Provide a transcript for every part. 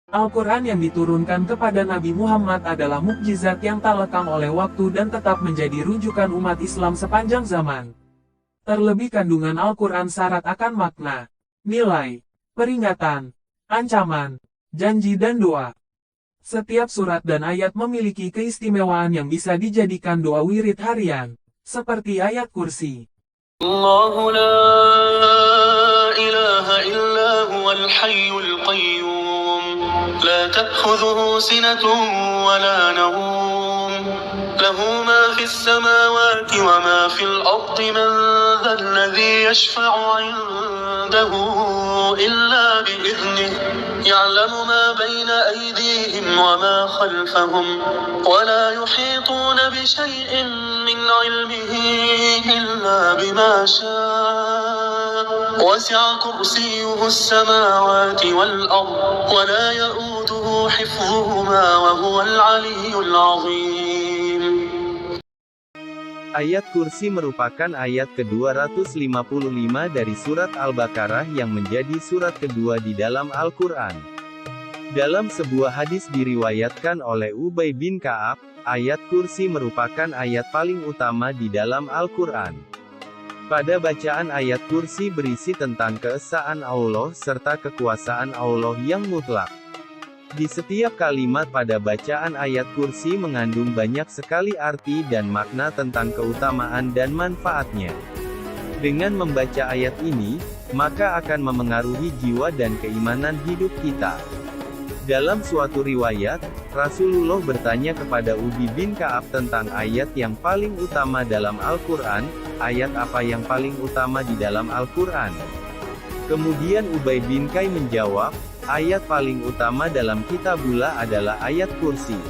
Al-Quran yang diturunkan kepada Nabi Muhammad adalah mukjizat yang tak lekang oleh waktu dan tetap menjadi rujukan umat Islam sepanjang zaman. Terlebih kandungan Al-Quran syarat akan makna, nilai, peringatan, ancaman, janji dan doa. Setiap surat dan ayat memiliki keistimewaan yang bisa dijadikan doa wirid harian, seperti ayat kursi. Allahu la ilaha illa huwal hayyul qayyum, la ta'khudhuhu sinatun wa la nawm, lahu ma fis samawati wa ma fil ardi, man dhal ladhi yashfa'u 'indahu illa bi'idhnihi, ya'lamu ma bayna aydihim wa ma khalfahum, wa la yuhituna bi shay'in min 'ilmihi illa bima sha'a, wasi'a kursiyyuhu as-samawati wal ard, wa la ya'uduhu hifdhuhuma wa huwal 'aliyyul 'azim. Ayat kursi merupakan ayat ke-255 dari surat Al-Baqarah yang menjadi surat kedua di dalam Al-Quran. Dalam sebuah hadis diriwayatkan oleh Ubay bin Ka'ab, ayat kursi merupakan ayat paling utama di dalam Al-Quran. Pada bacaan ayat kursi berisi tentang keesaan Allah serta kekuasaan Allah yang mutlak. Di setiap kalimat pada bacaan ayat kursi mengandung banyak sekali arti dan makna tentang keutamaan dan manfaatnya. Dengan membaca ayat ini, maka akan memengaruhi jiwa dan keimanan hidup kita. Dalam suatu riwayat, Rasulullah bertanya kepada Ubay bin Ka'ab tentang ayat yang paling utama dalam Al-Quran, ayat apa yang paling utama di dalam Al-Quran? Kemudian Ubay bin Ka'ab menjawab, ayat paling utama dalam kitabullah adalah ayat kursi.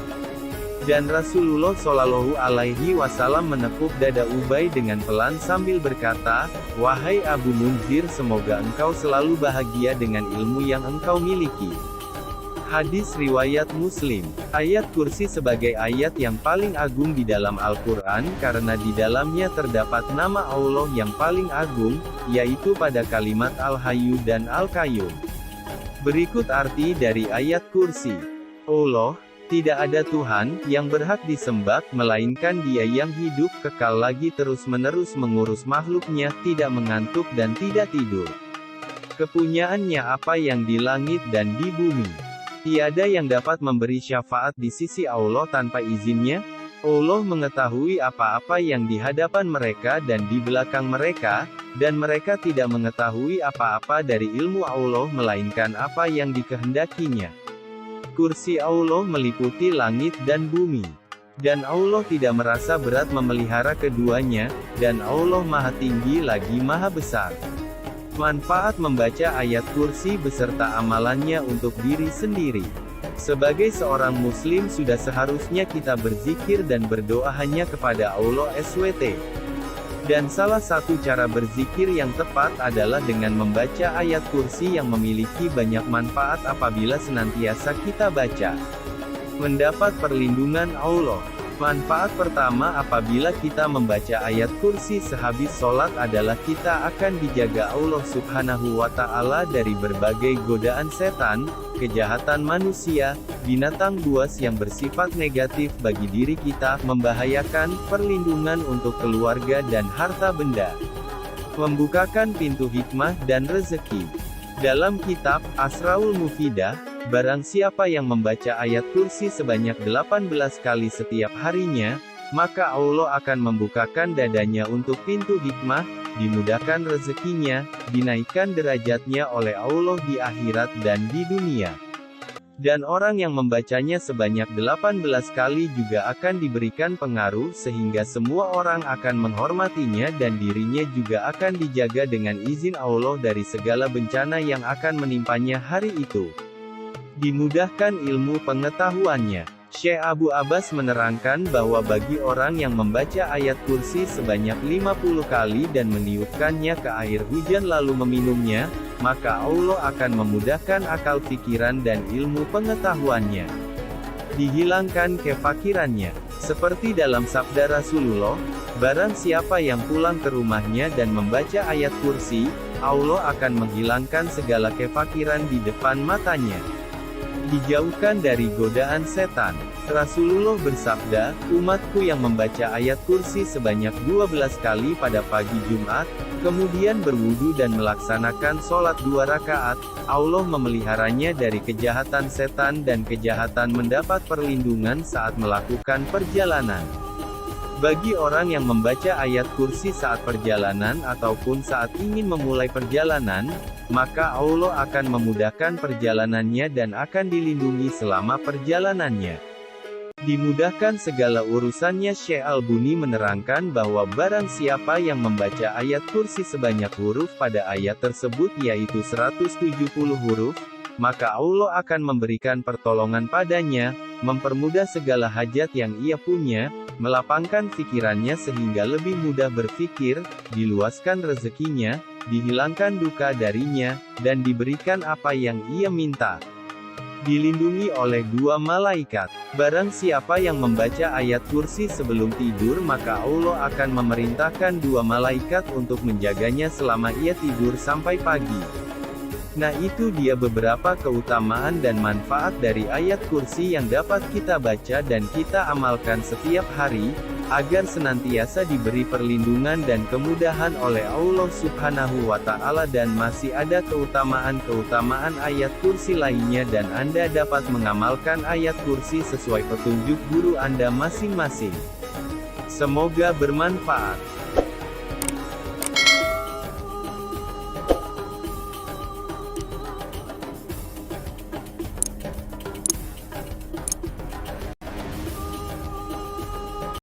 Dan Rasulullah Shallallahu Alaihi Wasallam menepuk dada Ubay dengan pelan sambil berkata, "Wahai Abu Munzir, semoga engkau selalu bahagia dengan ilmu yang engkau miliki." Hadis riwayat Muslim. Ayat kursi sebagai ayat yang paling agung di dalam Al-Quran karena di dalamnya terdapat nama Allah yang paling agung, yaitu pada kalimat Al-Hayyu dan Al-Qayyum. Berikut arti dari ayat kursi. Allah, tidak ada Tuhan yang berhak disembah, melainkan Dia yang hidup, kekal lagi terus-menerus mengurus makhluknya, tidak mengantuk dan tidak tidur. Kepunyaannya apa yang di langit dan di bumi. Tiada yang dapat memberi syafaat di sisi Allah tanpa izinnya. Allah mengetahui apa-apa yang di hadapan mereka dan di belakang mereka, dan mereka tidak mengetahui apa-apa dari ilmu Allah melainkan apa yang dikehendakinya. Kursi Allah meliputi langit dan bumi. Dan Allah tidak merasa berat memelihara keduanya, dan Allah Maha Tinggi lagi Maha Besar. Manfaat membaca ayat kursi beserta amalannya untuk diri sendiri. Sebagai seorang muslim sudah seharusnya kita berzikir dan berdoa hanya kepada Allah SWT. Dan salah satu cara berzikir yang tepat adalah dengan membaca ayat kursi yang memiliki banyak manfaat apabila senantiasa kita baca. Mendapat perlindungan Allah. Manfaat pertama apabila kita membaca ayat kursi sehabis sholat adalah kita akan dijaga Allah Subhanahu wa Ta'ala dari berbagai godaan setan, kejahatan manusia, binatang buas yang bersifat negatif bagi diri kita, membahayakan, perlindungan untuk keluarga dan harta benda. Membukakan pintu hikmah dan rezeki. Dalam kitab Asraul Mufidah, barang siapa yang membaca ayat kursi sebanyak 18 kali setiap harinya, maka Allah akan membukakan dadanya untuk pintu hikmah, dimudahkan rezekinya, dinaikkan derajatnya oleh Allah di akhirat dan di dunia. Dan orang yang membacanya sebanyak 18 kali juga akan diberikan pengaruh sehingga semua orang akan menghormatinya dan dirinya juga akan dijaga dengan izin Allah dari segala bencana yang akan menimpanya hari itu. Dimudahkan ilmu pengetahuannya. Syekh Abu Abbas menerangkan bahwa bagi orang yang membaca ayat kursi sebanyak 50 kali dan meniupkannya ke air hujan lalu meminumnya, maka Allah akan memudahkan akal pikiran dan ilmu pengetahuannya. Dihilangkan kefakirannya. Seperti dalam sabda Rasulullah, barang siapa yang pulang ke rumahnya dan membaca ayat kursi, Allah akan menghilangkan segala kefakiran di depan matanya. dijauhkan dari godaan setan. Rasulullah bersabda, umatku yang membaca ayat kursi sebanyak 12 kali pada pagi Jumat, kemudian berwudu dan melaksanakan sholat 2 rakaat, Allah memeliharanya dari kejahatan setan dan kejahatan mendapat perlindungan saat melakukan perjalanan. Bagi orang yang membaca ayat kursi saat perjalanan ataupun saat ingin memulai perjalanan, maka Allah akan memudahkan perjalanannya dan akan dilindungi selama perjalanannya. Dimudahkan segala urusannya. Syekh Al-Buni menerangkan bahwa barang siapa yang membaca ayat kursi sebanyak huruf pada ayat tersebut yaitu 170 huruf, maka Allah akan memberikan pertolongan padanya, mempermudah segala hajat yang ia punya, melapangkan pikirannya sehingga lebih mudah berpikir, diluaskan rezekinya, dihilangkan duka darinya, dan diberikan apa yang ia minta. Dilindungi oleh 2 malaikat. Barang siapa yang membaca ayat kursi sebelum tidur maka Allah akan memerintahkan 2 malaikat untuk menjaganya selama ia tidur sampai pagi. Nah, itu dia beberapa keutamaan dan manfaat dari ayat kursi yang dapat kita baca dan kita amalkan setiap hari, agar senantiasa diberi perlindungan dan kemudahan oleh Allah Subhanahu wa Ta'ala. Dan masih ada keutamaan-keutamaan ayat kursi lainnya dan Anda dapat mengamalkan ayat kursi sesuai petunjuk guru Anda masing-masing. Semoga bermanfaat.